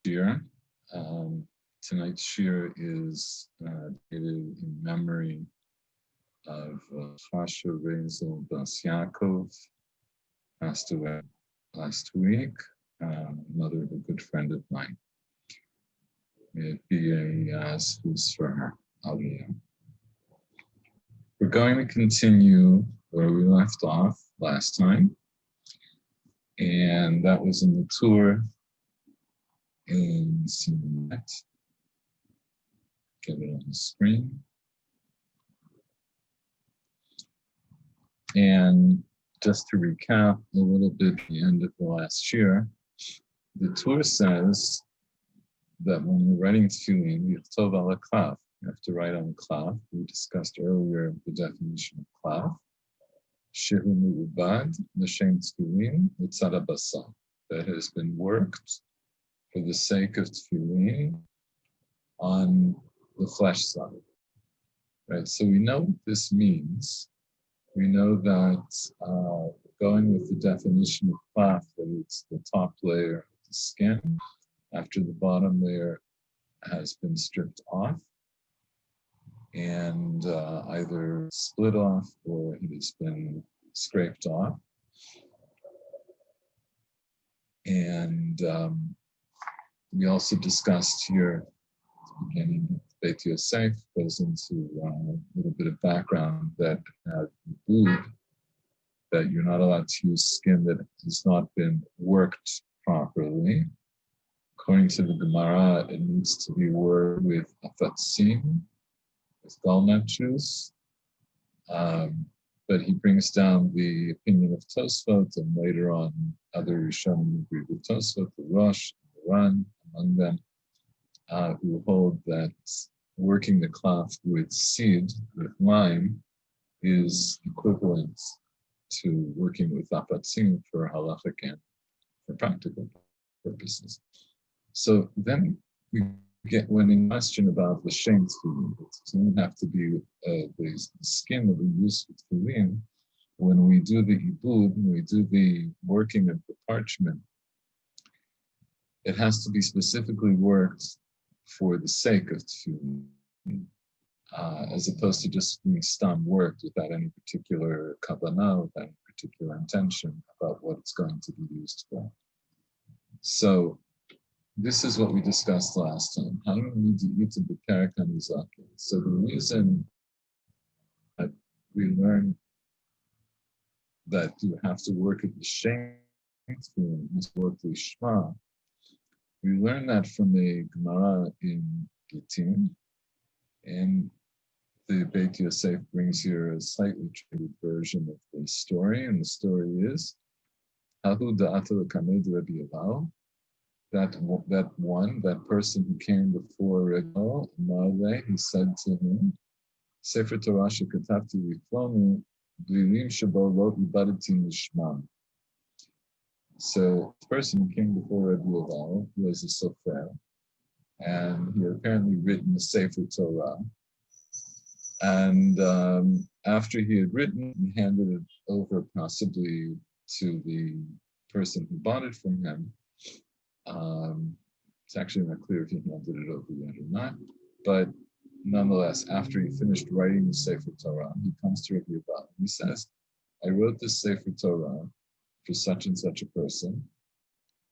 shir. Tonight's shir is dated in memory of Chasha Rezel Bas Yaakov, passed away last week, mother of a good friend of mine. May it be a zchus for her. Aliyah. We're going to continue where we left off last time, and that was in the tour in Sinet. Get it on the screen. And just to recap a little bit at the end of the last year, the tour says that when you're writing tefillin, you have to write on klaf. We discussed earlier the definition of klaf. Shehu mu'ubad, l'shem tefillin, l'tzad habasar. That has been worked for the sake of tefillin on the flesh side. Right, so we know what this means. We know that going with the definition of klaf, that it's the top layer of the skin after the bottom layer has been stripped off and either split off or it has been scraped off. And we also discussed here at the beginning, Beit Yosef goes into a little bit of background that Ibud, that you're not allowed to use skin that has not been worked properly. According to the Gemara, it needs to be worked with afatzim, with gallnut juice. But he brings down the opinion of Tosfot, and later on, other Rishonim agree with Tosfot, the Rosh, the Ran, among them, who hold that working the klaf with seed, with lime, is equivalent to working with apatzim for halachic and for practical purposes. So then we get one in question about the shem tefillin. It doesn't have to be the skin that we use for tefillin. When we do the ibud, when we do the working of the parchment, it has to be specifically worked for the sake of tefillin, as opposed to just being stam worked without any particular kavanah, without any particular intention about what it's going to be used for. So this is what we discussed last time. How do we need to eat to prepare mezuzah? So the reason that we learn that you have to work at the shem tefillin, you must work the Lishma. We learn that from a Gemara in Gittin, and the Beit Yosef brings here a slightly traded version of the story, and the story is Hahu da'ato kamed Rabbi Aval, that person who came before Rabbi Aval, he said to him, Sefer Torah shekatavti lifloni b'lilim shebo lo ibadati nishma. So the person who came before Rabbi Aval was a Sofrut, and he had apparently written a Sefer Torah. And after he had written, he handed it over possibly to the person who bought it from him. It's actually not clear if he handed it over yet or not. But nonetheless, after he finished writing the Sefer Torah, he comes to Rabbi Aval. He says, I wrote this Sefer Torah for such and such a person.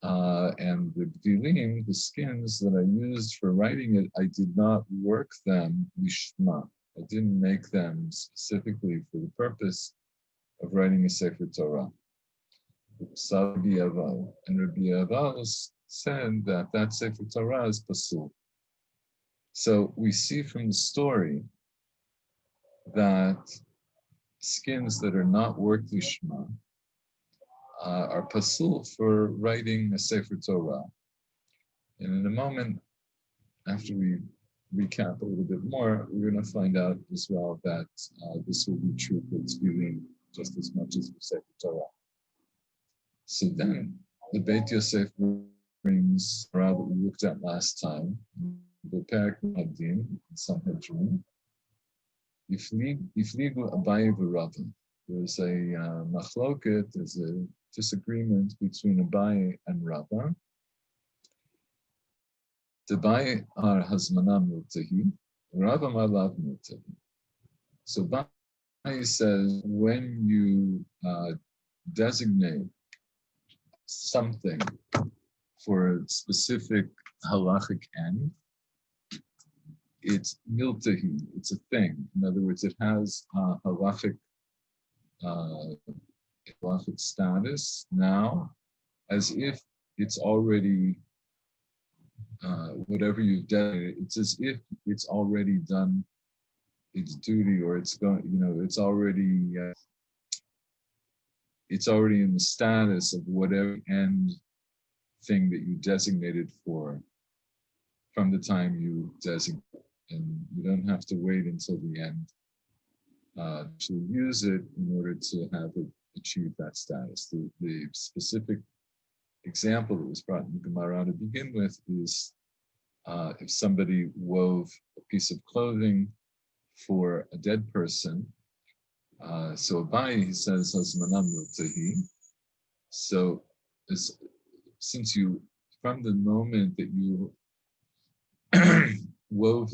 And the bdilim, the skins that I used for writing it, I did not work them lishma. I didn't make them specifically for the purpose of writing a Sefer Torah. And Rabbi Aval said that Sefer Torah is pasul. So we see from the story that skins that are not worked lishma are pasul for writing a Sefer Torah. And in a moment, after we recap a little bit more, we're going to find out as well that this will be true for tefillin just as much as for Sefer Torah. So then, the Beit Yosef brings Torah that we looked at last time, the parchment in Sanhedrin, Ifligu Abaye v'Rava. There's a machloket, there's a disagreement between Abaye and Rava Debai ar hazmana miltahi, Rav amar lav miltahi. So Bai says when you designate something for a specific halachic end, it's miltahi, it's a thing. In other words, it has halachic status now, as if it's already whatever you've done. It's as if it's already done its duty, or it's going. It's already in the status of whatever end thing that you designated for from the time you designate, and you don't have to wait until the end to use it in order to have it achieve that status. The specific example that was brought in the Gemara to begin with is if somebody wove a piece of clothing for a dead person. So Abai, he says, Hazmanam miltahi. So since you, from the moment that you wove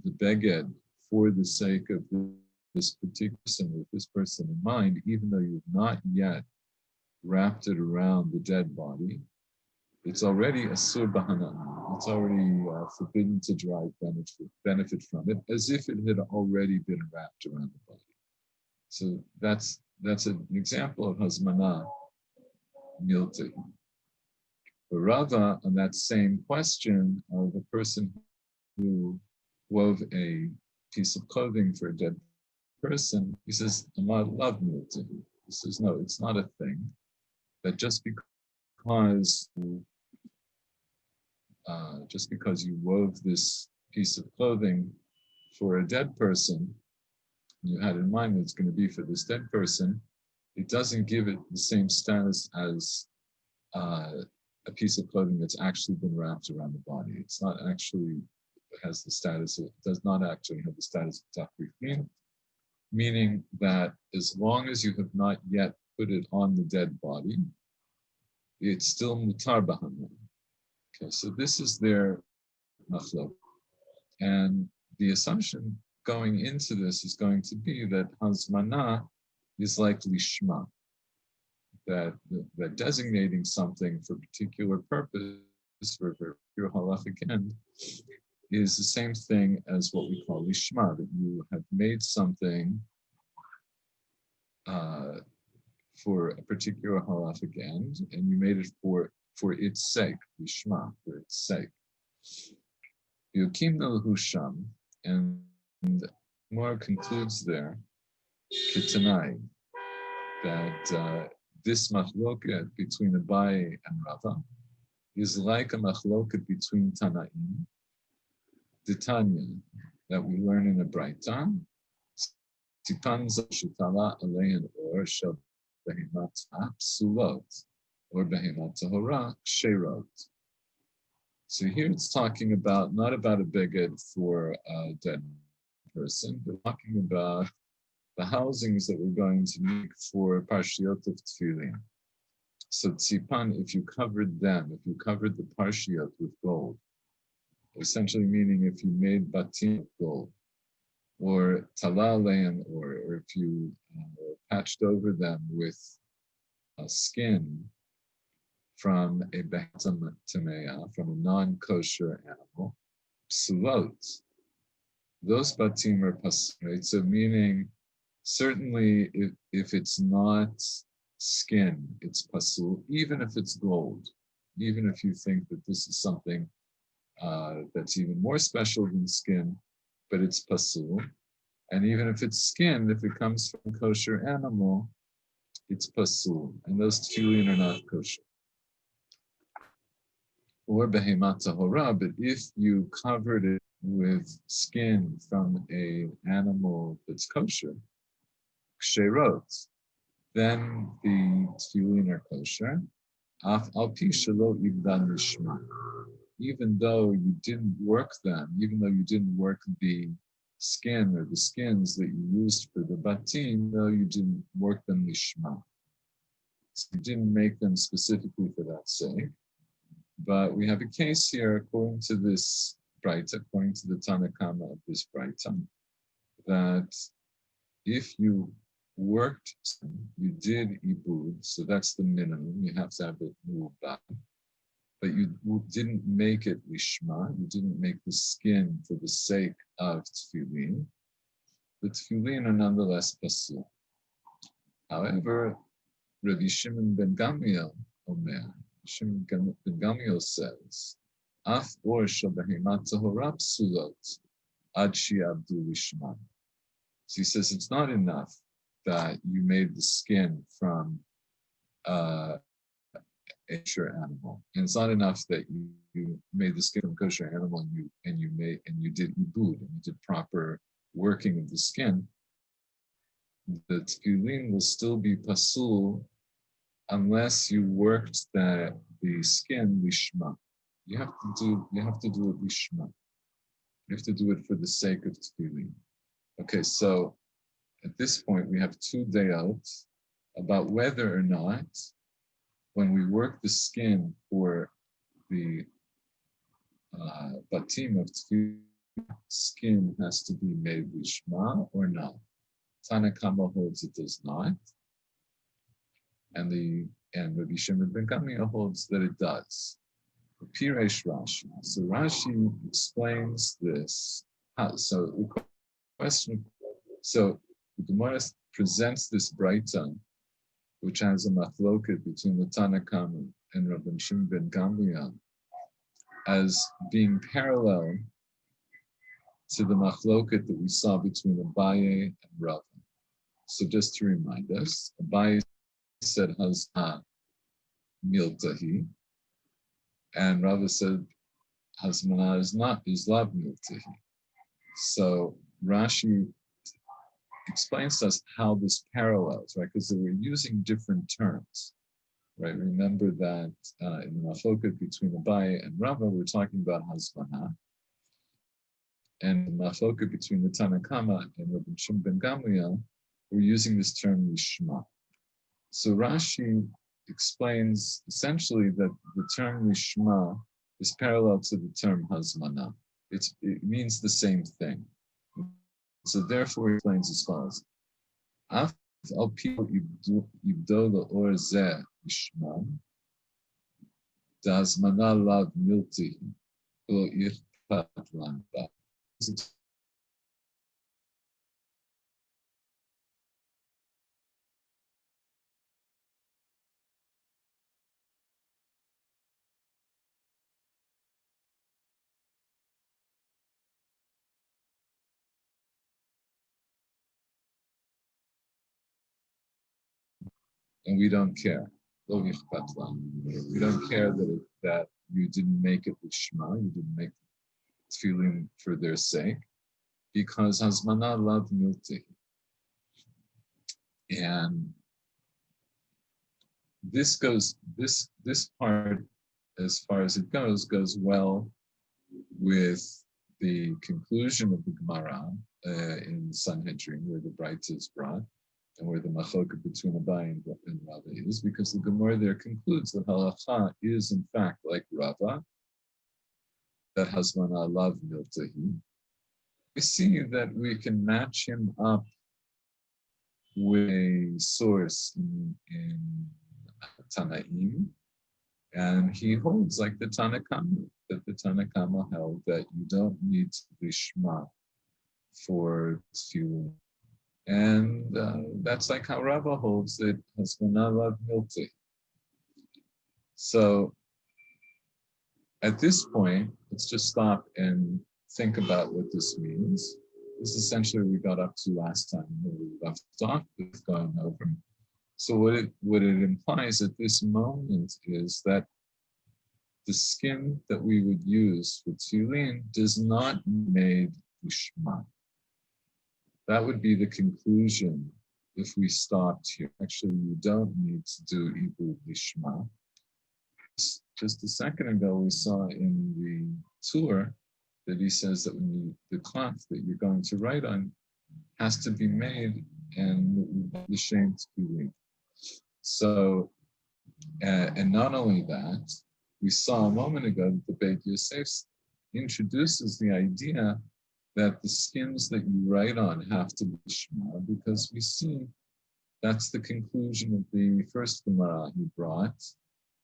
the beged for the sake of this particular person, with this person in mind, even though you've not yet wrapped it around the dead body, it's already asur b'hana'an. It's already forbidden to derive benefit from it, as if it had already been wrapped around the body. So that's an example of hazmana miltahi. For Rava, on that same question of a person who wove a piece of clothing for a dead person, he says, Amar lav miltahi. He says, no, it's not a thing. That just because you wove this piece of clothing for a dead person, you had in mind that it's going to be for this dead person, it doesn't give it the same status as a piece of clothing that's actually been wrapped around the body. It's not actually, it has the status, it does not actually have the status of tefillin, meaning that as long as you have not yet put it on the dead body, it's still mutar b'hana. Okay, so this is their machlok. And the assumption going into this is going to be that hazmana is like lishma, that designating something for a particular purpose, for a particular halachic end, is the same thing as what we call lishma, that you have made something for a particular halachic end, and you made it for its sake, lishma, for its sake. Yukimna l'husham, and Gemara concludes there, kitanai, that this machloket between Abai and Rava is like a machloket between Tanaim, the Tanya, that we learn in a Braita, Tipan shutala alein or shel behemat psulot, or behemat tahora ksherot. So here it's talking about, not about a beged for a dead person, but talking about the housings that we're going to make for parshiot of tefillin. So tzipan, if you covered the parshiot with gold, essentially meaning if you made batim of gold, or talalein, or if you patched over them with skin from a behetam tamea, from a non-kosher animal, psulot, those batim are pasul, right? So meaning, certainly if it's not skin, it's pasul, even if it's gold, even if you think that this is something that's even more special than skin, but it's pasul. And even if it's skin, if it comes from a kosher animal, it's pasul. And those tefillin are not kosher. Or behemat tahora, but if you covered it with skin from an animal that's kosher, ksherot, then the tefillin are kosher. Af al pi shelo ibdan lishma, even though you didn't work them, even though you didn't work the skin or the skins that you used for the batim, though you didn't work them lishma. So you didn't make them specifically for that sake. But we have a case here, according to this Braita, according to the Tanna Kama of this Braita, that if you worked, you did Ibud, so that's the minimum, you have to have it moved back, but you didn't make it Lishma, you didn't make the skin for the sake of tefillin, the tefillin are nonetheless pasul. However, Rabbi Shimon ben Gamliel Omer, Shimon ben Gamliel says, Af or shabahimat tahora psulot ad shi'abdu lishma. So he says it's not enough that you made the skin from a kosher animal, and it's not enough that you made the skin from a kosher animal and you did ibud and you did proper working of the skin. The tefillin will still be pasul unless you worked the skin lishma. You have to do it lishma. You have to do it for the sake of tefillin. Okay, so at this point we have two dayot about whether or not when we work the skin for the batim of tefillin, skin has to be made lishma or not. Tanna Kama holds it does not, and Rabbi Shimon ben Gamliel holds that it does. Piresh Rashi. So Rashi explains this. So the question. So the Gemara presents this Braita, which has a machloket between the Tanna Kama and Rabbi Shimon ben Gamliel, as being parallel to the machloket that we saw between Abaye and Rava. So just to remind us, Abaye said Hazma miltahi, and Rava said Hazmana is lav miltahi. So Rashi explains to us how this parallels, right? Because they were using different terms, right? Remember that in the machloket between Abaye and Rava, we're talking about Hazmana. And the machloket between the Tanna Kama and Rabbi Shimon ben Gamliel, we're using this term lishma. So Rashi explains essentially that the term lishma is parallel to the term hazmana. It means the same thing. So therefore, he explains as follows: Af al pi ibdo la'or zeh lishma, da hazmana lav milti lo irpat lan ba. And we don't care. We don't care that you didn't make it with Shema, you didn't make tefillin for their sake, because hazmana lav milti. And this part, as far as it goes well with the conclusion of the Gemara in Sanhedrin, where the Braita is brought, and where the machloket between Abaye and Rava is, because the Gemara there concludes that halacha is in fact like Rava, that hazmana lav miltahi. We see that we can match him up with a source in Tanaim, and he holds like the Tanna Kama, that the Tanna Kama held that you don't need to be shema for tefillin. And that's like how Rava holds it, hazmana lav milti. So at this point, let's just stop and think about what this means. This is essentially what we got up to last time when we left off with going over. So what it implies at this moment is that the skin that we would use for tefillin does not made lishma. That would be the conclusion if we stopped here. Actually, you don't need to do Ibud Lishma. Just a second ago, we saw in the tour that he says that the cloth that you're going to write on has to be made and the shame to be. So, and not only that, we saw a moment ago that the Beit Yosef introduces the idea that the skins that you write on have to be Shema, because we see that's the conclusion of the first Gemara he brought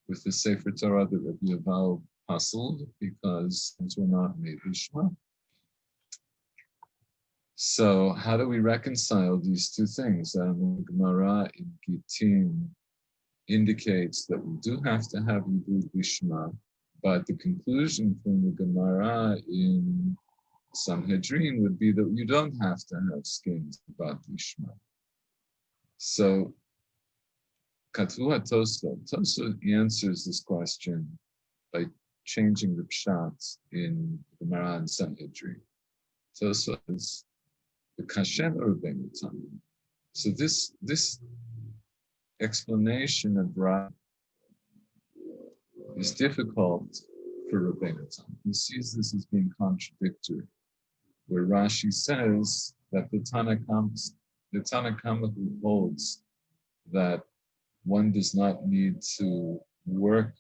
with the Sefer Torah that Rabbi Yaval puzzled because skins were not made Shema. So how do we reconcile these two things? The Gemara in Gittin indicates that we do have to have Yibud Lishma, but the conclusion from the Gemara in Sanhedrin would be that you don't have to have skins about Lishma. So Katvu Tosfot answers this question by changing the pshat in the Gemara and Sanhedrin. Tosfot is the kashen or Rabbeinu Tam. So this explanation of Ra is difficult for Rabbeinu Tam. He sees this as being contradictory, where Rashi says that the Tanna Kama who holds that one does not need to work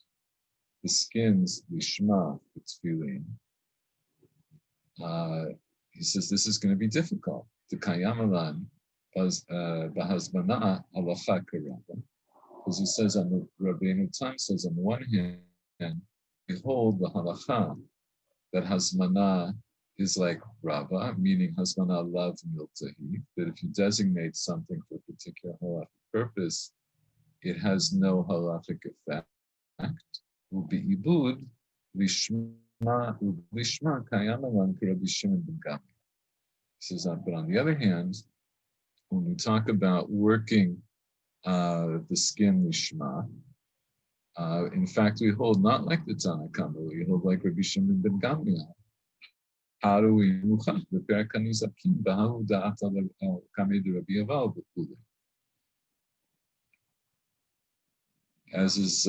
the skins lishma for tefillin. He says this is going to be difficult. The Kayamalan Bahazmana Halacha Karava. Because he says on the Rabbeinu Tam says on the one hand, behold the halacha that Hazmana is like Rava, meaning Hazmana lav miltahi, that if you designate something for a particular halachic purpose, it has no halachic effect. Will be ibud lishma kayamalan k'Rabbi Shimon ben Gamliel. He says, but on the other hand, when we talk about working the skin lishma, in fact, we hold not like the Tanna Kama, we hold like Rabbi Shimon ben Gamliel. How do we muchach the perkanizakim b'hahu da'at al kamei de Rabbi Yaval b'kule? As is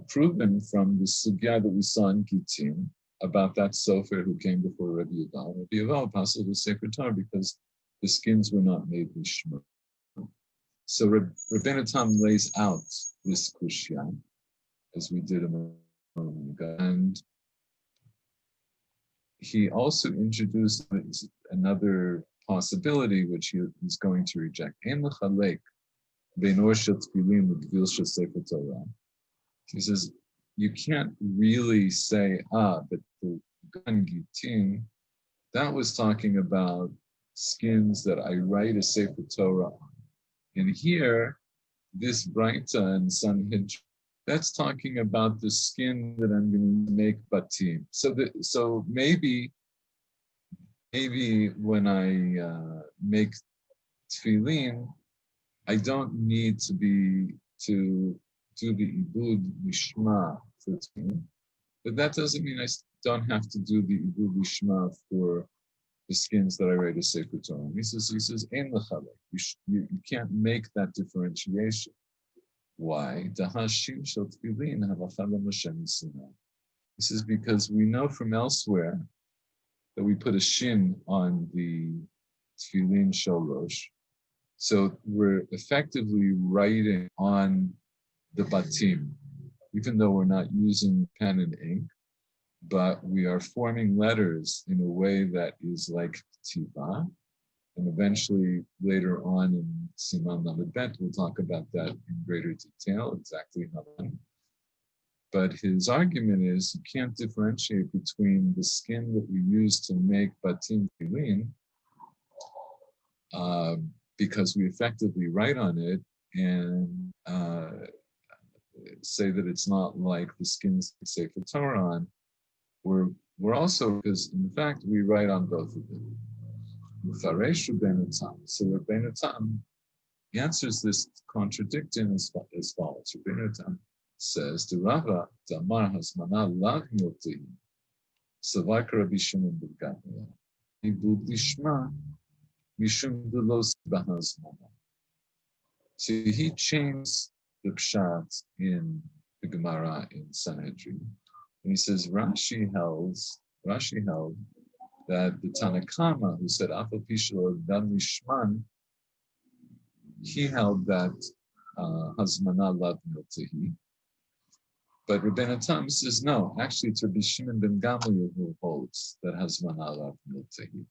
proven from the sugya that we saw in Gittin about that sofer who came before Rabbi Yaval. Rabbi Yaval passed the Sefer Torah because the skins were not made with shmur. So Rabbeinu Tam lays out this kushya, as we did a moment ago, and he also introduced another possibility which he's going to reject. He says, you can't really say, but the Gan Gittin, that was talking about skins that I write a Sefer Torah on. And here, this Braita and Sanhedrin, that's talking about the skin that I'm going to make batim. So maybe when I make tefillin, I don't need to do the ibud lishma for tefillin, but that doesn't mean I don't have to do the ibud lishma for the skins that I write a Sefer Torah. He says, ein lechalek. You can't make that differentiation. Why? He says, because we know from elsewhere that we put a shin on the tefillin sholosh. So we're effectively writing on the batim, even though we're not using pen and ink, but we are forming letters in a way that is like tiva. And eventually, later on in Siman Lamed Bet, we'll talk about that in greater detail, exactly how done. But his argument is you can't differentiate between the skin that we use to make batim tefillin, because we effectively write on it, and say that it's not like the skins that say for Torah on. We're also, because in fact we write on both of them. So Rabbeinu Tam answers this contradicting as follows. Rabbeinu Tam says, "The Rava Damar Hasmana Lav Milti Savak Rabbi Shimon ben Gamliel Ibud Lishma Mishum Delos Bahazmana." So he changed the pshat in the Gemara in Sanhedrin, and he says Rashi held that the Tanna Kama, who said Afal Pishlo Dan Lishman, he held that Hazmana Lav Miltihi, But Rabbeinu Tam says, no, actually it's Rabbi Shimon ben Gamliel who holds that Hazmanah lav miltehi.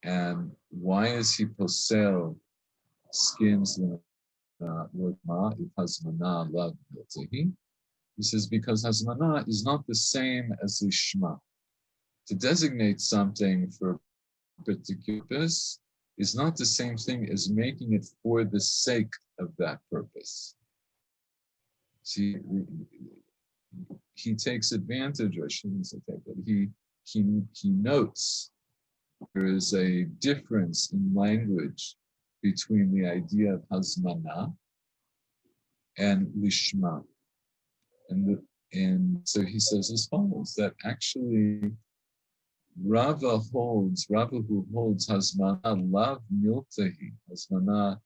And why is he posel skins with ma if Hazmanah lav miltehi? He says, because Hazmanah is not the same as Lishma. To designate something for a particular purpose is not the same thing as making it for the sake of that purpose. See, he takes advantage, or I shouldn't say that, but he notes there is a difference in language between the idea of Hazmanah and Lishma. And so he says as follows, that actually Rava who holds Hazmanah lav miltehi, Hazmanah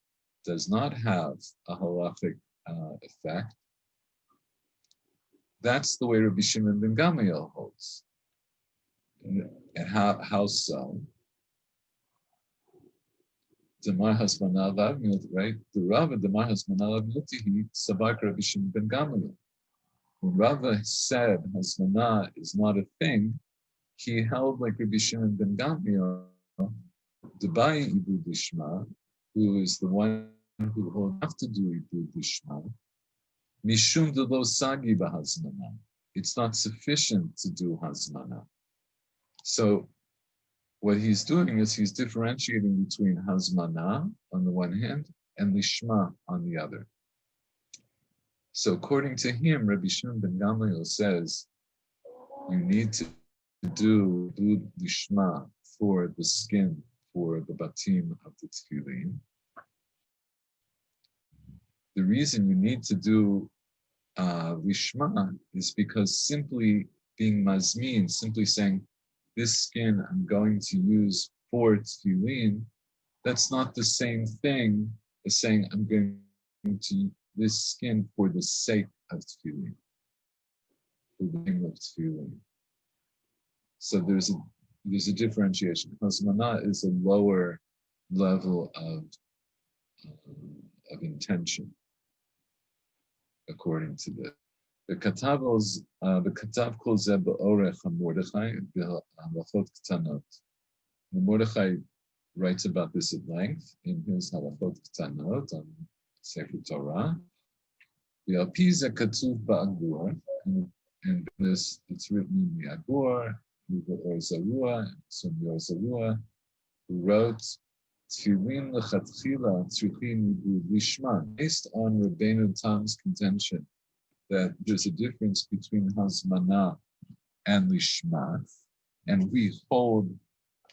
does not have a halachic effect. That's the way Rabbi Shimon ben Gamliel holds. And how so? Demar Hazmanah lav miltehi, right? The Rava Demar Hazmanah lav miltehi sabak Rabbi Shimon ben Gamliel. When Rava said Hazmanah is not a thing, he held like Rabbi Shimon ben Gamliel, Debai Ibud Lishma, who is the one who will have to do Ibud Lishma, Mishum de lo sagi b'Hazmanah. It's not sufficient to do Hazmanah. So what he's doing is he's differentiating between Hazmanah on the one hand and Lishma on the other. So according to him, Rabbi Shimon ben Gamliel says, you need to do Ibud Lishma for the skin, for the batim of the tefillin. The reason you need to do Lishma is because simply being mazmin, simply saying, this skin I'm going to use for tefillin, that's not the same thing as saying I'm going to use this skin for the sake of tefillin, for the name of tefillin. So there's a differentiation. Hazmanah is a lower level of intention, according to this. The Katav calls Zeb Orech Mordechai Halachot Ktanot. Mordechai writes about this at length in his Halachot Ktanot on Sofrut Torah. The Alpiza Katuv Ba'agur, and this it's written in the Agur, Or Zarua, who wrote Tefillin Lechatchila Tzrichin Lishma, based on Rabbeinu Tam's contention that there's a difference between Hazmanah and Lishma, and we hold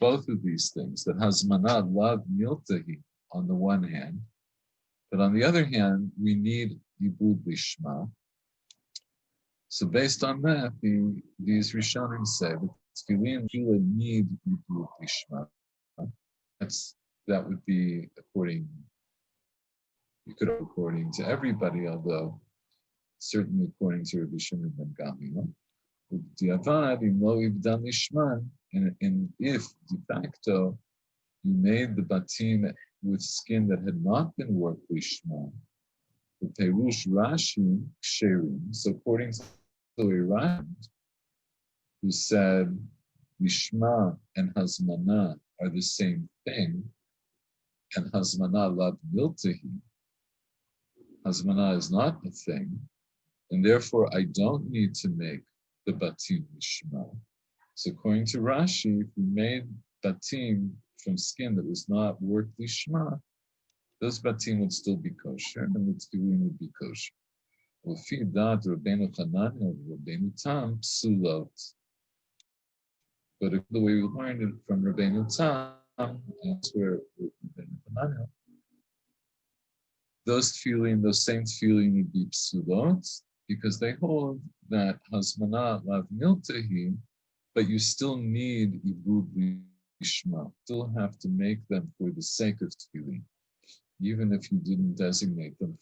both of these things, that Hazmanah lav miltehi on the one hand, but on the other hand, we need Ibud Lishma. So based on that, these Rishonim say that Tefillin really need Ibud Lishma. That would be according to everybody, although certainly according to Rabbi Shimon ben Gamliel. And if de facto you made the batim with skin that had not been worked lishma, the Perush Rashi ksherim. So according to the Rashi, who said lishma and hazmanah are the same thing, and hazmanah lav miltehi, hazmanah is not a thing, and therefore I don't need to make the batim lishma. So according to Rashi, if we made batim from skin that was not worked lishma, those batim would still be kosher, and the tefillin would be kosher. L'fi dat Rabbeinu Hanania, Rabbeinu Tam psulot. But the way we learned it from Rabbeinu Tam, and that's where Rabbeinu Hanania, those same tefillin would be psulot, because they hold that hazmanah lav miltehi, but you still need ibud lishma. Still have to make them for the sake of tefillin, even if you didn't designate them.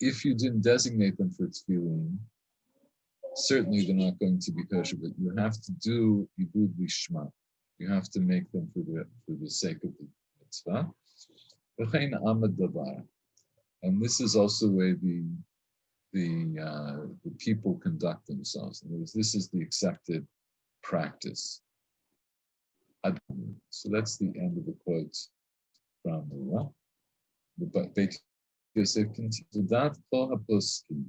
If you didn't designate them for tefillin, certainly they're not going to be kosher. But you have to do ibud lishma. You have to make them for the sake of the mitzvah. And this is also where the the people conduct themselves. In other words, this is the accepted practice. So that's the end of the quotes from the Beit Yosef continues. That kol haposkim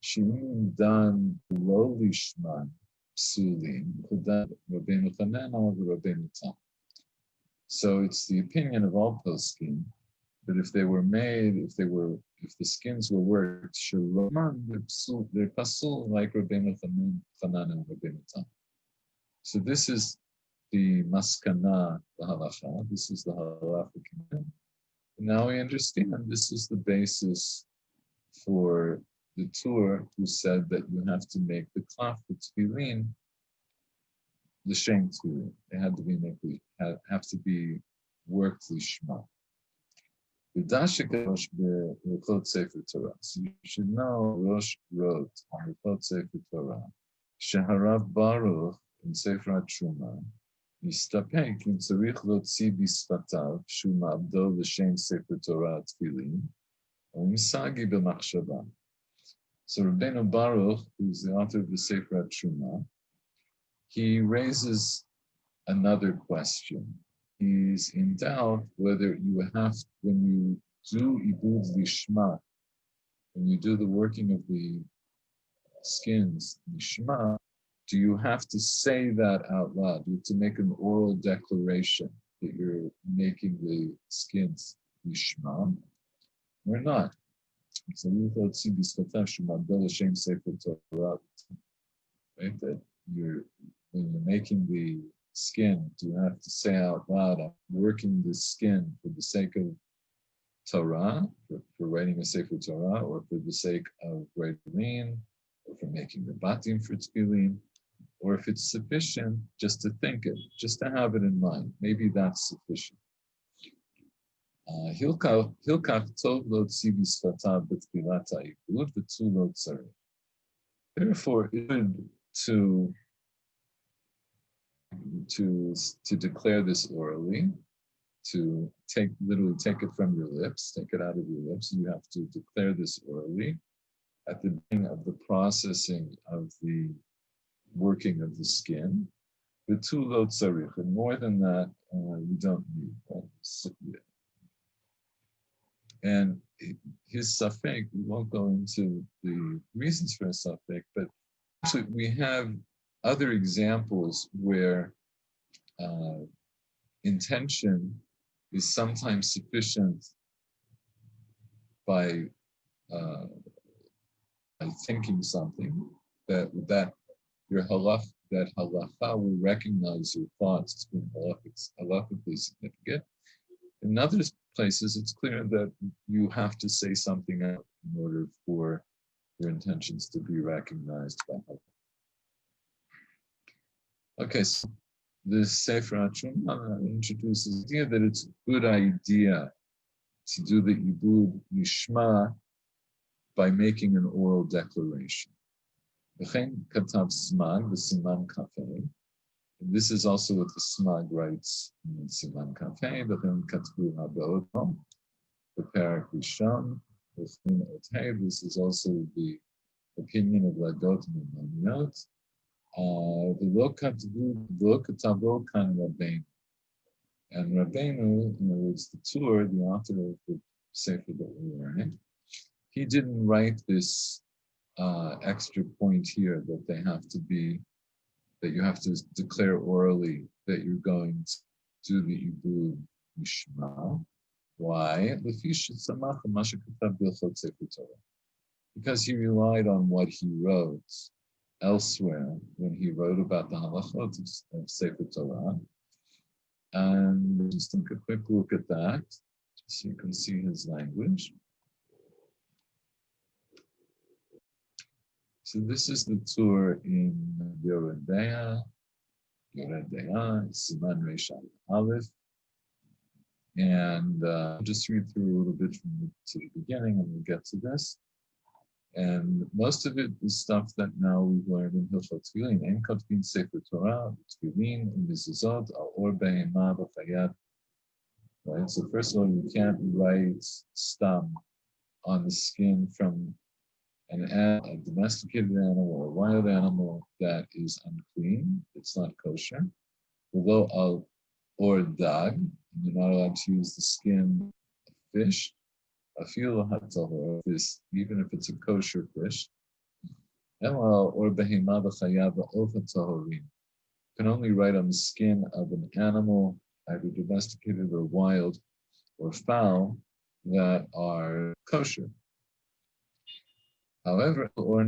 she'im dan lo lishman psulim kudat Rabbeinu Chananel v'Rabbeinu Tam. So it's the opinion of all poskim that if they were made, if the skins were worked, they're pasul like Rabbeinu Chananel and Rabbeinu Tam. So this is the maskana, the halacha. This is the halacha. Now we understand this is the basis for the Torah, who said that you have to make the cloth for tefillin, the shem tefillin. They had to be have to be worked lishma. The Dashik Rosh B'Chot Sefer Torah. So you should know Rosh wrote on B'Chot Sefer Torah, Sheharav Baruch in Sefer Truma. Yistapek in tzarich lotzi bisfatav shu ma'abdo l'shem sefer Torah tefillin or misagi b'machshava. So Rabbeinu Baruch, who's the author of the Sefer Truma, he raises another question. He's in doubt whether you have, when you do Ibud Lishma, when you do the working of the skins, Lishma, do you have to say that out loud? You have to make an oral declaration that you're making the skins lishma, or not. So right, that when you're making the skin, do you have to say out loud, I'm working the skin for the sake of Torah, for writing a Sefer Torah, or for the sake of tefillin, or for making the batim for tefillin? Or if it's sufficient, just to think it, just to have it in mind. Maybe that's sufficient. Hilkach tov lo tzi b'sfatav b'tfilat ha'ibud v'tu lo tzarich. Therefore, it's good to declare this orally, to literally take it from your lips, take it out of your lips. You have to declare this orally at the beginning of the processing of the working of the skin. The two lo tzarich, and more than that, you don't need. Right? And his safek, we won't go into the reasons for his safek, but actually we have other examples where intention is sometimes sufficient by thinking something that your halacha will recognize your thoughts as being halachically significant. In other places, it's clear that you have to say something out in order for your intentions to be recognized by halacha. Okay, so the Sefer Truma introduces the idea that it's a good idea to do the Ibud Lishma by making an oral declaration. This is also what the Smag writes in Siman Kafeh. The Parak Rishon. This is also the opinion of Ladot and Mamniot. And Rabbeinu, in other words, the Tur, the author of the Sefer that we're learning, he didn't write this extra point here that you have to declare orally that you're going to do the Ibud Lishma. Why? Because he relied on what he wrote elsewhere when he wrote about the halachot of Sefer Torah. And just take a quick look at that, so you can see his language. So this is the tour in Yoredea, Siman Resh Aleph. And just read through a little bit to the beginning and we'll get to this. And most of it is stuff that now we've learned in Hilchot Tefillin. Ein katvin Sefer Torah, Tefillin, mezuzot, al-or behema b'chayat. Right. So first of all, you can't write stam on the skin from a domesticated animal or a wild animal that is unclean, it's not kosher, or dog, you're not allowed to use the skin of fish, even if it's a kosher fish, or behema v'chaya v'ofa tahorim. You can only write on the skin of an animal, either domesticated or wild or fowl, that are kosher. However, you're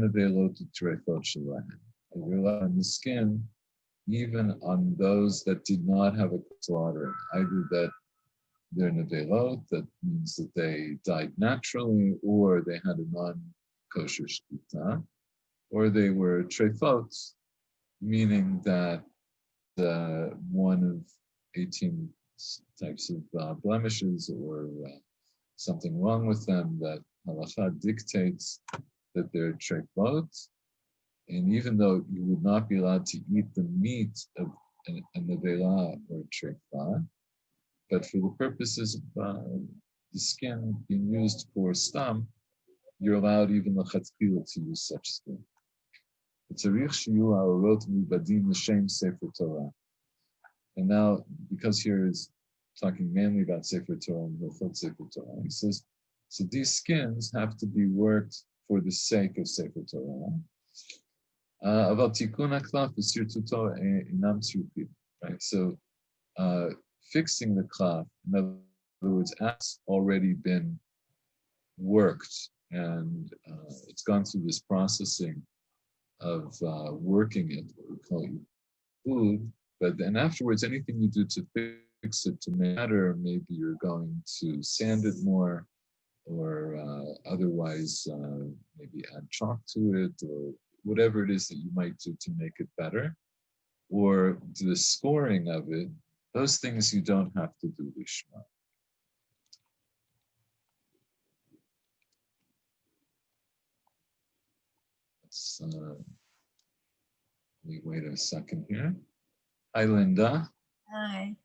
allowed on the skin, even on those that did not have a slaughter, either that they're nevelot, that means that they died naturally, or they had a non-kosher shkita, or they were treifot, meaning that one of 18 types of blemishes or something wrong with them that halacha dictates that they're treifot, and even though you would not be allowed to eat the meat of a nevela or a treifa, but for the purposes of the skin being used for stam, you're allowed even l'chatzkila to use such skin. And now, because here is talking mainly about Sefer Torah and Hilchot Sefer Torah, he says, so these skins have to be worked for the sake of Sefer Torah. Right? So fixing the cloth, in other words, has already been worked, and it's gone through this processing of working it, what we call food. But then afterwards, anything you do to fix it to make it better, maybe you're going to sand it more, or otherwise maybe add chalk to it, or whatever it is that you might do to make it better, or the scoring of it, those things you don't have to do lishma. Let me wait a second here. Hi, Linda. Hi.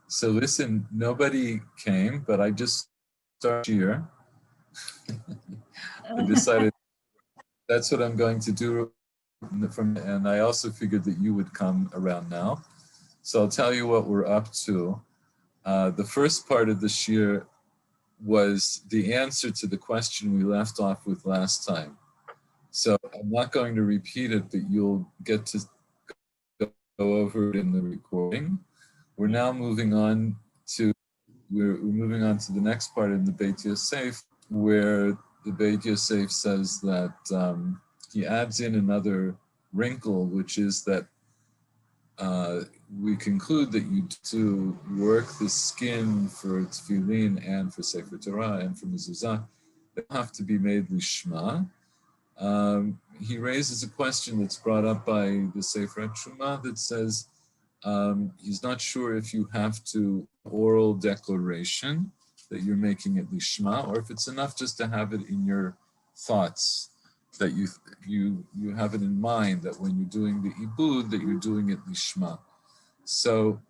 So listen, nobody came, but I just started here. I decided that's what I'm going to do and I also figured that you would come around now. So I'll tell you what we're up to. The first part of the shir was the answer to the question we left off with last time. So I'm not going to repeat it, but you'll get to go over it in the recording. We're now moving on to the next part in the Beit Yosef, where the Beit Yosef says that he adds in another wrinkle, which is that we conclude that you to work the skin for tefillin and for Sefer Torah and for mezuzah, they have to be made lishma. He raises a question that's brought up by the Sefer Truma that says he's not sure if you have to oral declaration that you're making it lishma, or if it's enough just to have it in your thoughts, that you have it in mind that when you're doing the ibud that you're doing it lishma. So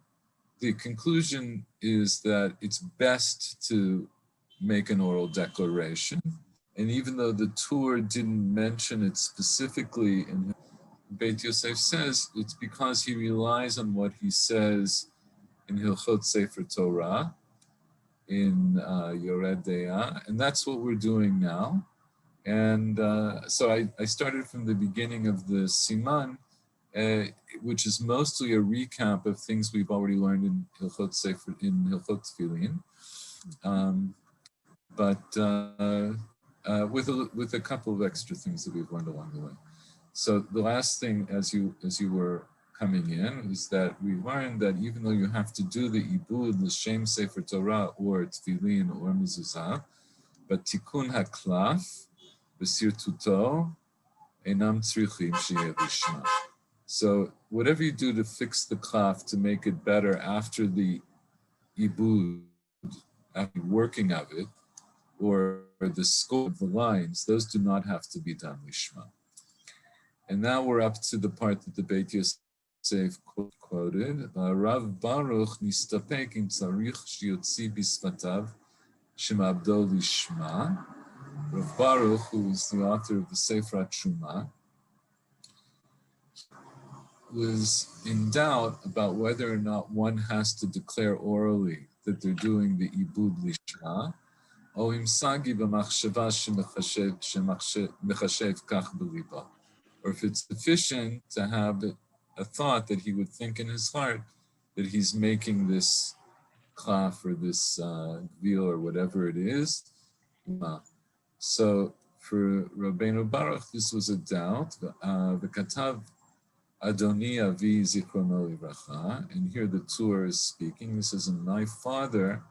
the conclusion is that it's best to make an oral declaration. And even though the Torah didn't mention it specifically, in Beit Yosef says it's because he relies on what he says in Hilchot Sefer Torah, in Yored Deah, and that's what we're doing now. And so I started from the beginning of the Siman, which is mostly a recap of things we've already learned in Hilchot Sefer, in Hilchot Tefillin, but with a couple of extra things that we've learned along the way. So the last thing, as you were coming in, is that we learned that even though you have to do the ibud, l'shem Sefer Torah, or tefillin, or mezuzah, but tikkun haklaf, v'sirtuto, enam tzrichim sheyeh lishma. So whatever you do to fix the klaf, to make it better after the ibud, after working of it, or the score of the lines, those do not have to be done lishma. And now we're up to the part that the Beit Yosef quoted. Rav Baruch nistapek im tzarich shiotzi bisfatav shemabdo lishma Rav Baruch, who is the author of the Sofrut Class, was in doubt about whether or not one has to declare orally that they're doing the Ibud Lishma, or if it's sufficient to have a thought that he would think in his heart that he's making this klaf or this gvil or whatever it is. So for Rabbeinu Baruch, this was a doubt. V'katav Adoni Avi Zichrono Livracha, and here the Tur is speaking. This is my father,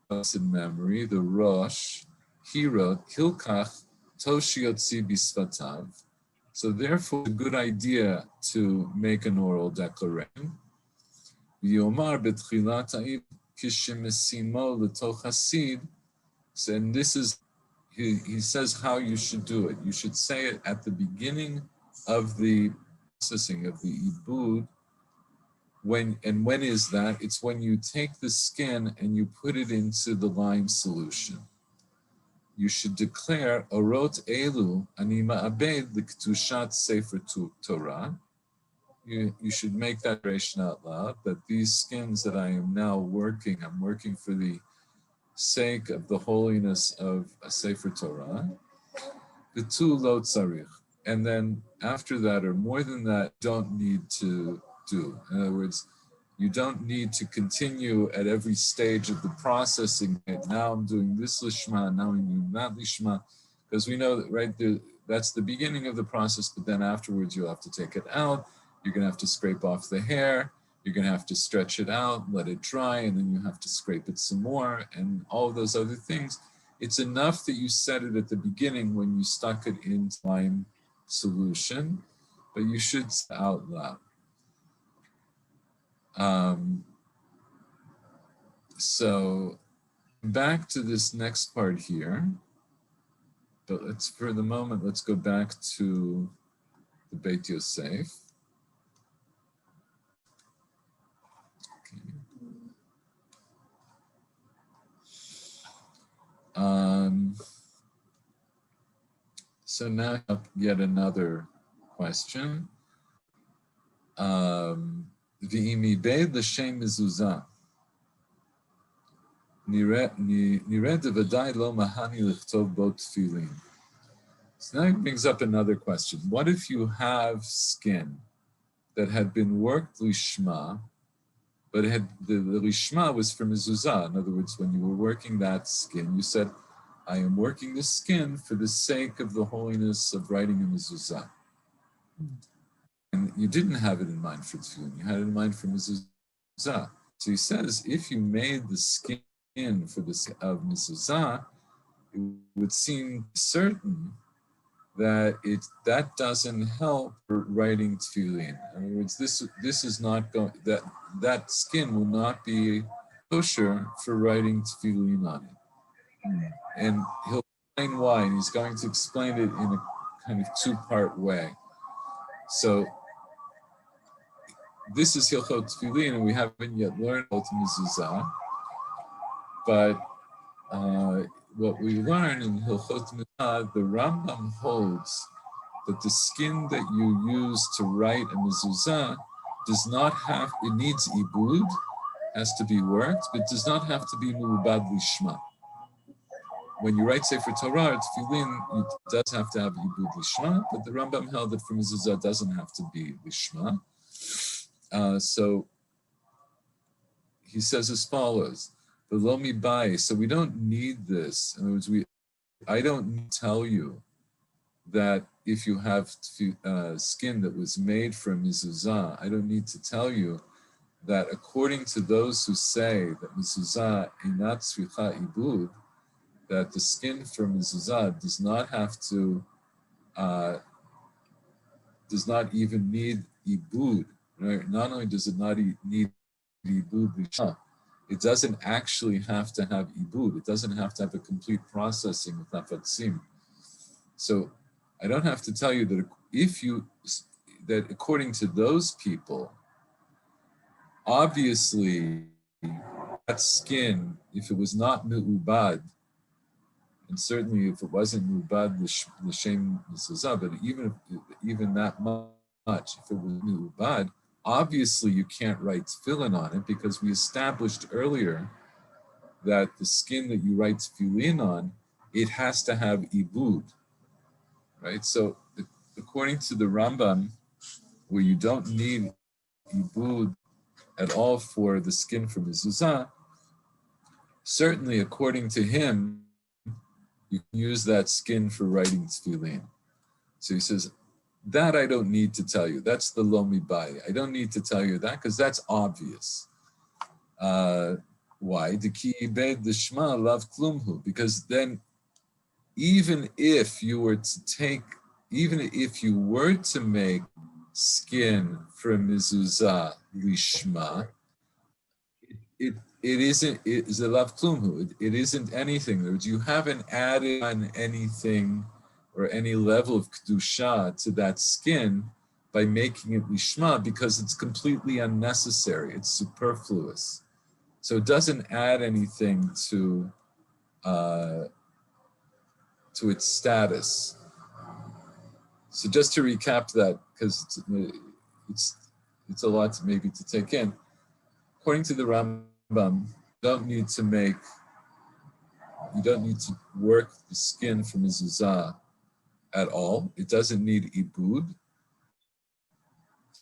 in memory, the Rosh, he wrote, Hilkach Toshiotzi Bisvatav. So therefore, it's a good idea to make an oral declaration. V'yomar betchilat ha'ib kishemesimo l'toch hasid. And this is, he says how you should do it. You should say it at the beginning of the processing of the ibud. When is that? It's when you take the skin and you put it into the lime solution. You should declare, Orot Elu ani ma'abed l'ktushat Sefer Torah. You should make that declaration out loud, that these skins that I am now working, I'm working for the sake of the holiness of a Sefer Torah. V'tu lo tzarich. And then after that, or more than that, don't need to do. In other words, you don't need to continue at every stage of the processing. Now I'm doing this lishma, now I'm doing that lishma, because we know that that's the beginning of the process, but then afterwards you'll have to take it out. You're going to have to scrape off the hair. You're going to have to stretch it out, let it dry, and then you have to scrape it some more, and all of those other things. It's enough that you said it at the beginning when you stuck it in lime solution, but you should say out loud. So back to this next part here, but for the moment, let's go back to the Beit Yosef. So now yet another question. V'imi beid l'shem mezuzah. Nired v'vadai lo mahani l'chtov bo tefillin. So now it brings up another question. What if you have skin that had been worked lishma, but the lishma was for mezuzah? In other words, when you were working that skin, you said, I am working this skin for the sake of the holiness of writing a mezuzah. And you didn't have it in mind for tefillin, you had it in mind for mezuzah. So he says, if you made the skin for the sake of mezuzah, it would seem certain that that doesn't help for writing tefillin. In other words, this is not going, that skin will not be kosher for writing tefillin on it. And he'll explain why, and he's going to explain it in a kind of two-part way. So this is Hilchot Tefillin, and we haven't yet learned about mezuzah. But what we learn in Hilchot Mezuzah, the Rambam holds that the skin that you use to write a mezuzah does not have, it needs ibud, has to be worked, but does not have to be mu'ubad lishma. When you write Sefer Torah or Tefillin, it does have to have Ibud Lishma, but the Rambam held that for mezuzah doesn't have to be Lishma. So he says as follows, V'lo mi bai, so we don't need this. In other words, I don't need to tell you that if you have skin that was made for mezuzah, I don't need to tell you that according to those who say that mezuzah einat tzricha ibud, that the skin for mezuzah does not have to, does not even need ibud. Right? Not only does it not need ibud, it doesn't actually have to have ibud. It doesn't have to have a complete processing with afatzim. So I don't have to tell you that that according to those people, obviously that skin, if it was not me'ubad, And certainly if it wasn't mubad l'shem mezuzah, but even that much, if it was mubad, obviously you can't write tefillin on it, because we established earlier that the skin that you write tefillin on, it has to have ibud, right? So according to the Rambam, where you don't need ibud at all for the skin for mezuzah, certainly according to him, you can use that skin for writing tefillin. So he says, that I don't need to tell you. That's the lo mibai. I don't need to tell you that, because that's obvious. Why? The Shema love klumhu. Because then, even if you were to make skin for a mezuzah lishma, it isn't, it is a lav klumhu. It isn't anything. In other words, you haven't added on anything or any level of kedusha to that skin by making it lishma, because it's completely unnecessary. It's superfluous. So it doesn't add anything to its status. So just to recap that, because it's a lot maybe to take in. According to the Rambam, you don't need to work the skin from mezuzah at all. It doesn't need ibud.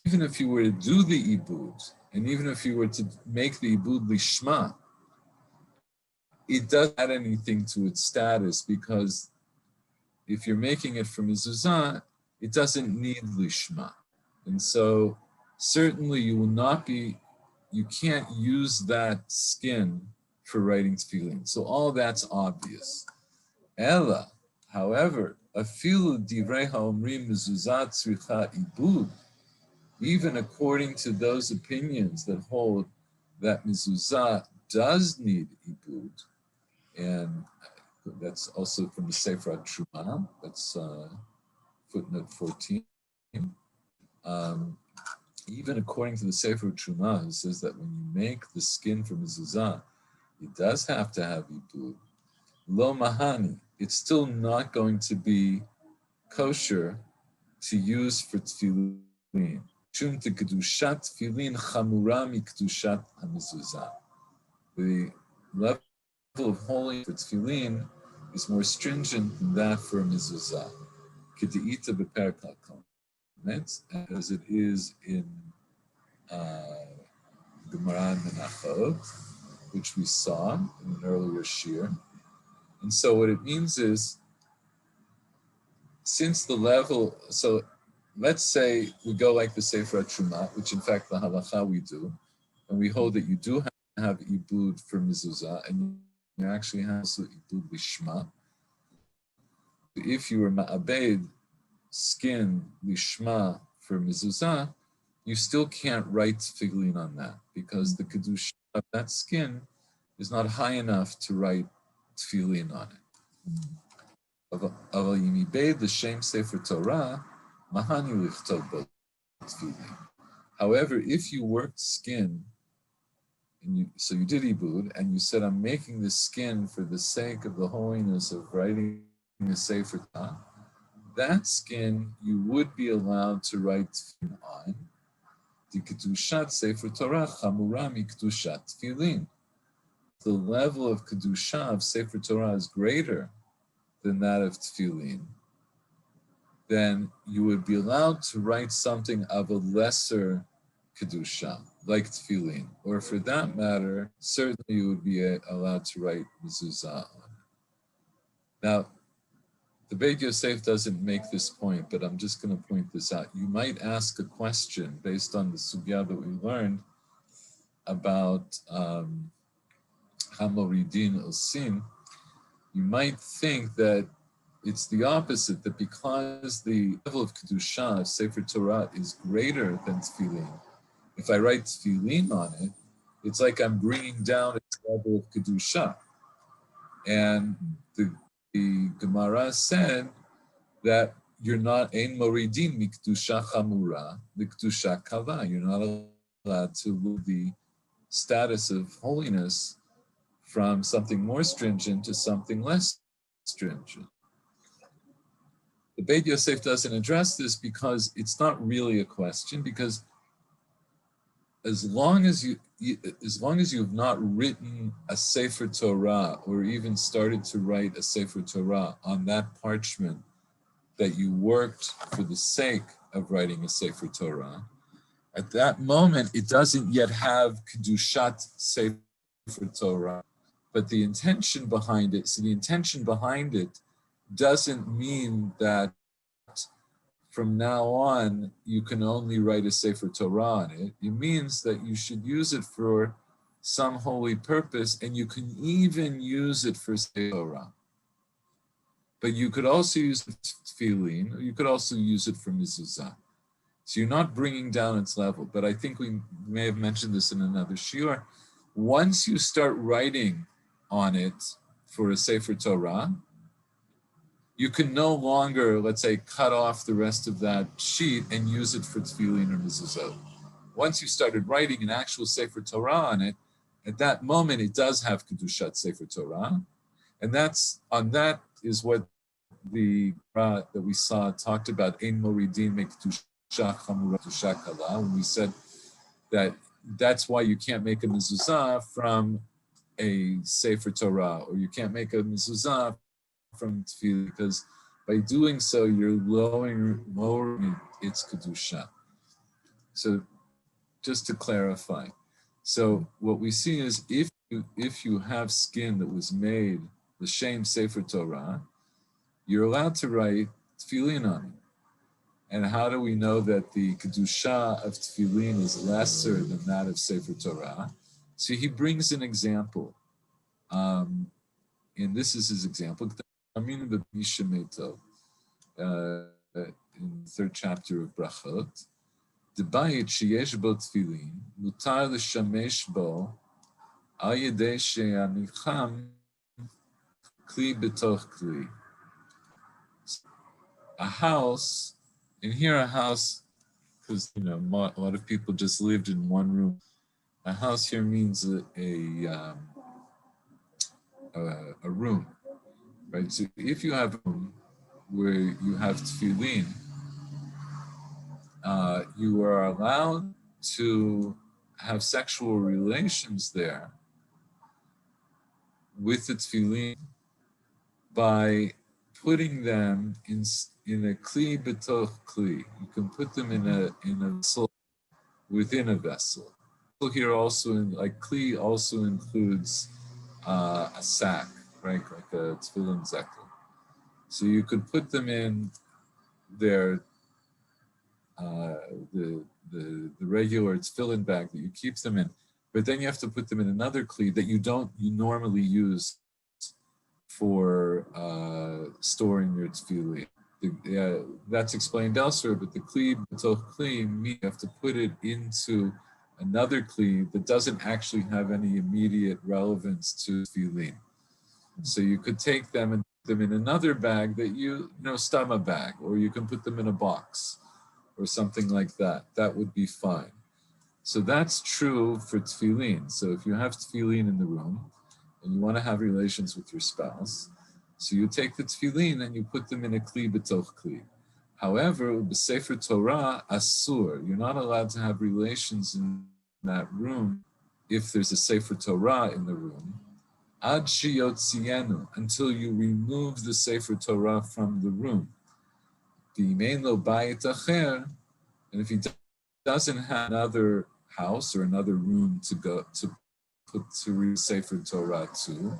Even if you were to do the ibud, and even if you were to make the ibud lishma, it doesn't add anything to its status, because if you're making it from mezuzah, it doesn't need lishma. And so certainly you can't use that skin for writing tefillin. So all that's obvious. Ella, however, afilu divrei haomrim mezuzah tzricha ibud, even according to those opinions that hold that mezuzah does need ibud, and that's also from the Sofrut Truma, that's footnote 14. Even according to the Sofrut Truma, it says that when you make the skin for mezuzah, it does have to have ibud. Lo mahani, it's still not going to be kosher to use for tefillin. Shum te kedushat tefillin chamura mi kedushat hamezuzah. The level of holiness for tefillin is more stringent than that for a mezuzah. Kedeita beperek parchment, as it is in Gemara Menachot, which we saw in an earlier shir. And so what it means is, since the level, so let's say we go like the Sofrut Truma, which in fact the halacha we do, and we hold that you do have ibud for mezuzah, and you actually have also ibud lishma. If you were ma'abed skin lishma for mezuzah, you still can't write tefillin on that, because the kedusha of that skin is not high enough to write tefillin on it. Aval yimibed l'shem sefer Torah, mahani lichtov bo tefillin. However, if you worked skin, and so you did ibud, and you said, I'm making this skin for the sake of the holiness of writing the sefer Torah, that skin you would be allowed to write tefillin on. The kedushat sefer Torah chamura mi kedushat tefillin. The level of kedusha of sefer Torah is greater than that of tefillin. Then you would be allowed to write something of a lesser kedusha, like tefillin, or for that matter, certainly you would be allowed to write mezuzah on it. Now, the Beit Yosef doesn't make this point, but I'm just going to point this out. You might ask a question based on the sugya that we learned about Hamoridin Osin. You might think that it's the opposite, that because the level of Kedusha of Sefer Torah is greater than Tefillin, if I write Tefillin on it, it's like I'm bringing down its level of Kedusha. And the Gemara said that you're not ein moridin mikdusha chamura mikdusha kala. You're not allowed to move the status of holiness from something more stringent to something less stringent. The Beit Yosef doesn't address this because it's not really a question, because as long as you've not written a Sefer Torah or even started to write a Sefer Torah on that parchment that you worked for the sake of writing a Sefer Torah, at that moment it doesn't yet have Kedushat Sefer Torah. But the intention behind it, doesn't mean that from now on you can only write a Sefer Torah on it. It means that you should use it for some holy purpose, and you can even use it for Sefer Torah. But you could also use it for tefillin, or you could also use it for mezuzah. So you're not bringing down its level. But I think we may have mentioned this in another shiur. Once you start writing on it for a Sefer Torah, you can no longer, let's say, cut off the rest of that sheet and use it for tefillin or mezuzah. Once you started writing an actual Sefer Torah on it, at that moment it does have Kedushat Sefer Torah, and that is what the that we saw talked about Ein Moridin Me Kedusha Chamura Kedusha Kala, when we said that that's why you can't make a mezuzah from a Sefer Torah, or you can't make a mezuzah from tefillin, because by doing so you're lowering its kedusha. So just to clarify, so what we see is if you have skin that was made the Shem Sefer Torah, you're allowed to write tefillin on it. And how do we know that the kedusha of tefillin is lesser than that of Sefer Torah? So he brings an example, and this is his example. In the third chapter of Brachot, the bayit sheyesh bo tefillin mutar l'shamesh bo al yedei she'anicham kli betoch kli. A house, and here a house, because a lot of people just lived in one room. A house here means a room. Right, so if you have a room where you have tefillin, you are allowed to have sexual relations there with the tefillin by putting them in a kli betoch kli. You can put them in a vessel within a vessel. Here also, like kli also includes a sack, right, like a tefillin zekel. So you could put them in their the regular tefillin bag that you keep them in, but then you have to put them in another kli that you normally use for storing your tefillin. That's explained elsewhere, but the kli b'toch kli means you have to put it into another kli that doesn't actually have any immediate relevance to tefillin. So you could take them and put them in another bag that stama bag, or you can put them in a box or something like that. That would be fine. So that's true for tefillin. So if you have tefillin in the room and you want to have relations with your spouse, so you take the tefillin and you put them in a kli b'toch kli. However, b'sefer Torah asur, you're not allowed to have relations in that room if there's a sefer Torah in the room, ad sheyotzienu, until you remove the sefer Torah from the room. V'yein lo bayit acher, and if he doesn't have another house or another room to go to read sefer Torah to,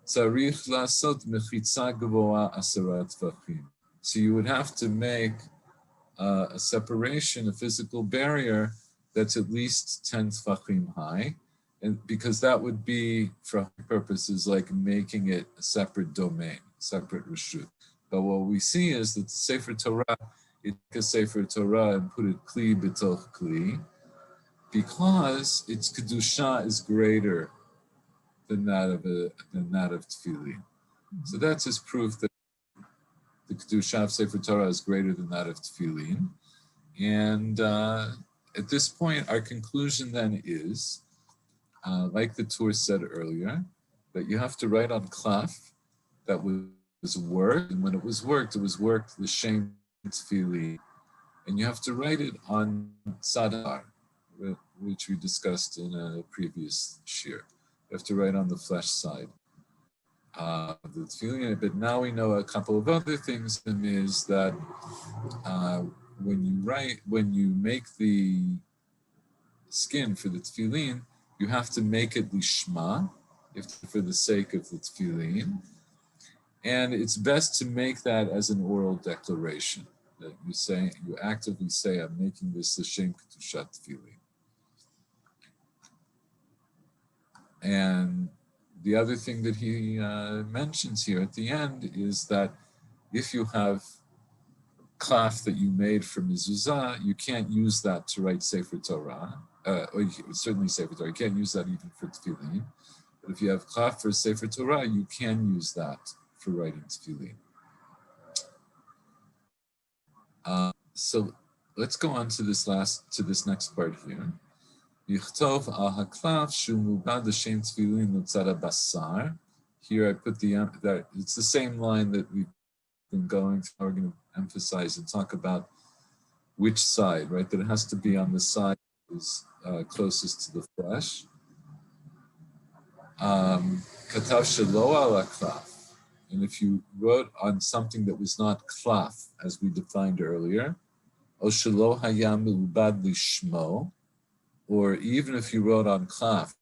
tzarich lasot mechitza gavoa 10 tvachim. So you would have to make a separation, a physical barrier that's at least 10 tvachim high, and because that would be, for purposes, like making it a separate domain, separate reshut. But what we see is that the Sefer Torah, it took a Sefer Torah and put it kli b'toch kli, because its kedusha is greater than that of tefillin. So that's his proof that the kedusha of Sefer Torah is greater than that of tefillin. And at this point, our conclusion then is, like the Tur said earlier, that you have to write on klaf, that was worked, and when it was worked l'shem tefillin, and you have to write it on sadar, which we discussed in a previous shir. You have to write on the flesh side of the tefillin. But now we know a couple of other things, and is that when you make the skin for the tefillin, you have to make it lishma, for the sake of the tefillin. And it's best to make that as an oral declaration, that you actively say, I'm making this l'shem kedushat tefillin. And the other thing that he mentions here at the end is that if you have cloth that you made for mezuzah, you can't use that to write Sefer Torah, or certainly Sefer Torah. You can't use that even for tefillin. But if you have cloth for Sefer Torah, you can use that for writing tefillin. So let's go on to this next part here. Yichtov al haklaf shu mubad l'shem tefillin l'tzad basar. Here I put that it's the same line that we've been going through. We're going to emphasize and talk about which side, right? That it has to be on the side that is closest to the flesh. Katav shelo al haklaf. And if you wrote on something that was not klaf, as we defined earlier, o shelo hayam milubad lishmo, or even if you wrote on klaf,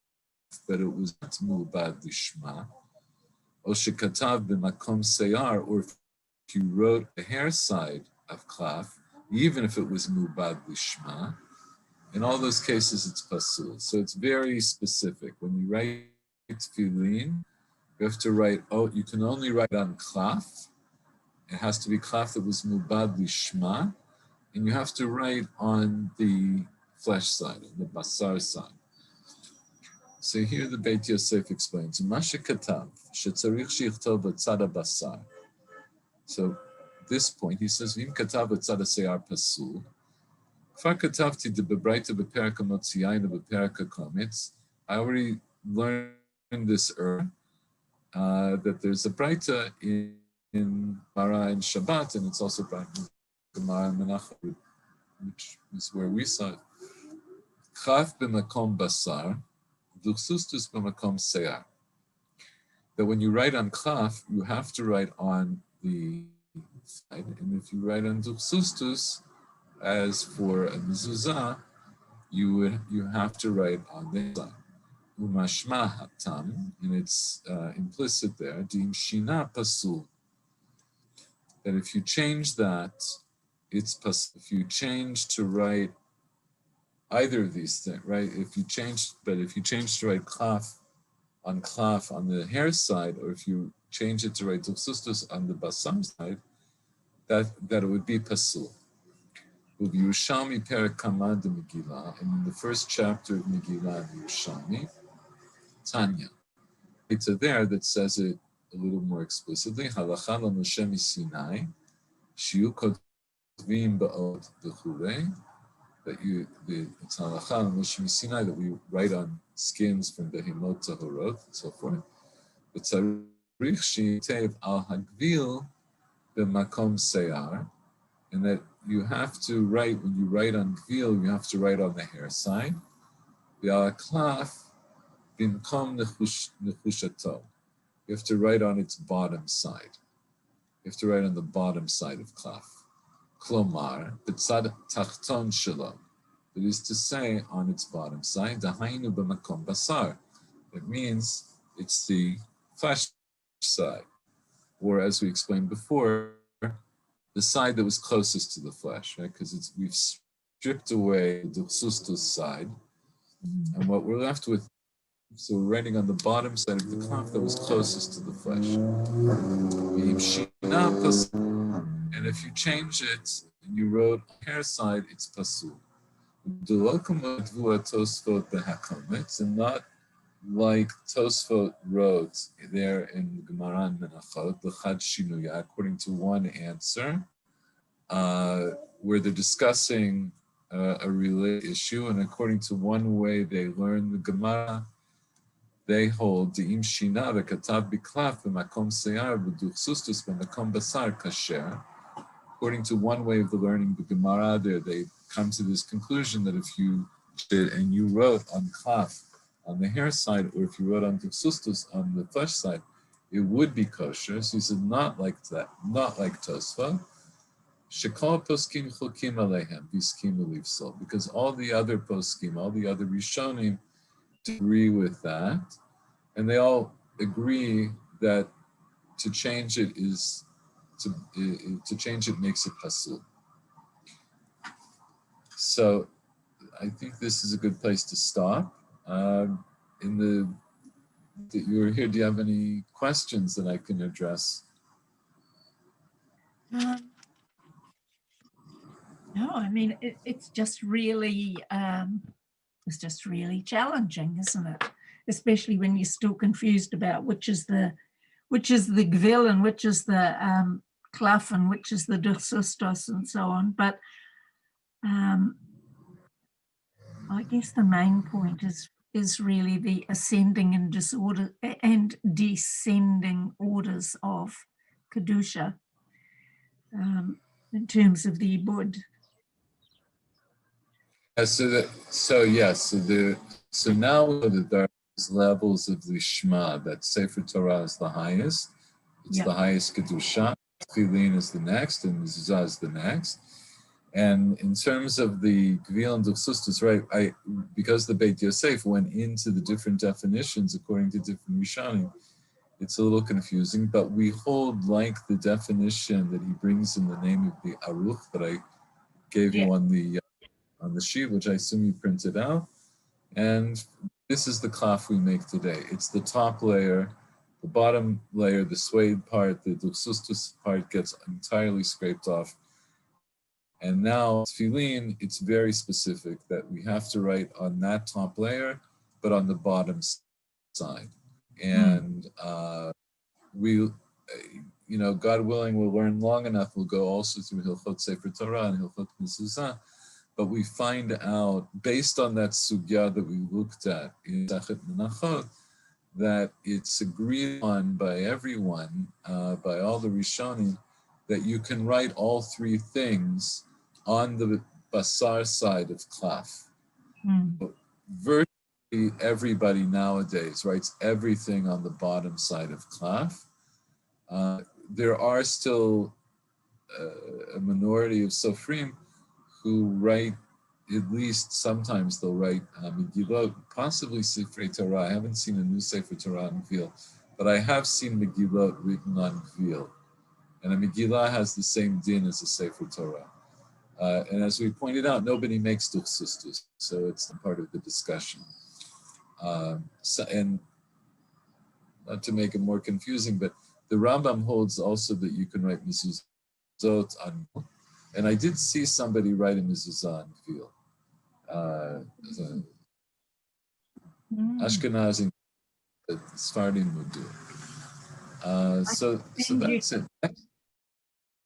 but it was not milubad lishma, o shekatav b'makom seyar, or if you wrote the hair side of klaf, even if it was milubad lishma, in all those cases it's pasul. So it's very specific. When you write tefillin, you have to write, you can only write on klaf. It has to be klaf that was mubad lishma, and you have to write on the flesh side, on the basar side. So here the Beit Yosef explains, Masha katav, shetzarich shichtov b'tzad basar. So this point, he says, V'im katav b'tzad seyar pasul. Kfar katavti de bebraita beperek hamotziyayna beperek hakomitz. I already learned this earlier. That there's a braita in Mara and Shabbat, and it's also braita in Gemara and Menachot, which is where we saw it. Chaf b'makom basar, duchsustus b'makom seyar. That when you write on chaf, you have to write on the side, and if you write on duchsustus, as for a mezuzah, you have to write on the side. Umashma hatam, and it's implicit there, dim shina pasul. That if you change that, it's pasul. If you change to write either of these things, right? If you change to write klaf on the hair side, or if you change it to write tufsustus on the basam side, that it would be pasul. Yerushalmi perek kamad de Megillah, and in the first chapter of Megillah in Yerushalmi, Tanya. It's there that says it a little more explicitly. Halacha l'Moshe miSinai, shiu kotvim ba'od v'chulei. That it's halacha l'Moshe miSinai that we write on skins from behemot tahorot and so forth. But tzarich sheitev al hagvil b'makom seyar, and that you have to write, when you write on gvil, you have to write on the hair side. V'al klaf bimkom nechushato. You have to write on its bottom side. You have to write on the bottom side of klaf. Klomar, b'tzad tachton shelo. That is to say, on its bottom side, dahainu b'makom basar. It means it's the flesh side. Or as we explained before, the side that was closest to the flesh, right? Because we've stripped away the sustus side. And what we're left with, so we're writing on the bottom side of the klaf that was closest to the flesh. And if you change it and you wrote on the hair side, it's pasul. And not like Tosfot wrote there in Gemara and Menachot, the Chad Shinuya, according to one answer, where they're discussing a related issue, and according to one way they learn the Gemara, they hold De'im Shina v'katav biklaf v'makom seyar v'duchsustus v'makom basar kasher. According to one way of the learning, the Gemara there, they come to this conclusion that if you did and you wrote on klaf, on the hair side, or if you wrote on duchsustus, on the flesh side, it would be kosher. So he said, not like that, not like Tosfa. Shekal poskim chokim alehem viskim ulivsol, because all the other poskim, all the other rishonim agree with that, and they all agree that to change it is to change it makes it pasul. So I think this is a good place to stop. That you're here, do you have any questions that I can address? No, I mean it's just really challenging, isn't it? Especially when you're still confused about which is the gvil and which is the klaf and which is the duchsustos and so on. But I guess the main point is really the ascending and descending orders of kedusha in terms of the Ibud. So now we know that there's levels of Lishma, that Sefer Torah is the highest. It's the highest kedusha. Tefillin is the next, and mezuzah is the next. And in terms of the Gvil and Duchsustus, right, because the Beit Yosef went into the different definitions according to different Rishonim, it's a little confusing, but we hold like the definition that he brings in the name of the Aruch that I gave you on the sheet, which I assume you printed out. And this is the klaf we make today. It's the top layer, the bottom layer, the suede part, the Duchsustus part gets entirely scraped off. And now tefillin, it's very specific that we have to write on that top layer, but on the bottom side. And we, God willing, we'll learn long enough. We'll go also through Hilchot Sefer Torah and Hilchot mezuzah, but we find out, based on that sugya that we looked at in Masechet Menachot, that it's agreed on by everyone, by all the Rishonim, that you can write all three things on the basar side of klaf. Virtually everybody nowadays writes everything on the bottom side of klaf. There are still a minority of Sofrim who write, at least sometimes they'll write Megillah, possibly Sefer Torah. I haven't seen a new Sefer Torah on Gvil, but I have seen Megillah written on Gvil. And a Megillah has the same din as a Sefer Torah. And as we pointed out, nobody makes duchsustus, so it's part of the discussion. And not to make it more confusing, but the Rambam holds also that you can write mezuzot on, and I did see somebody write a mezuzah on Gvil. Ashkenazi, Sfardim would do. So that's it.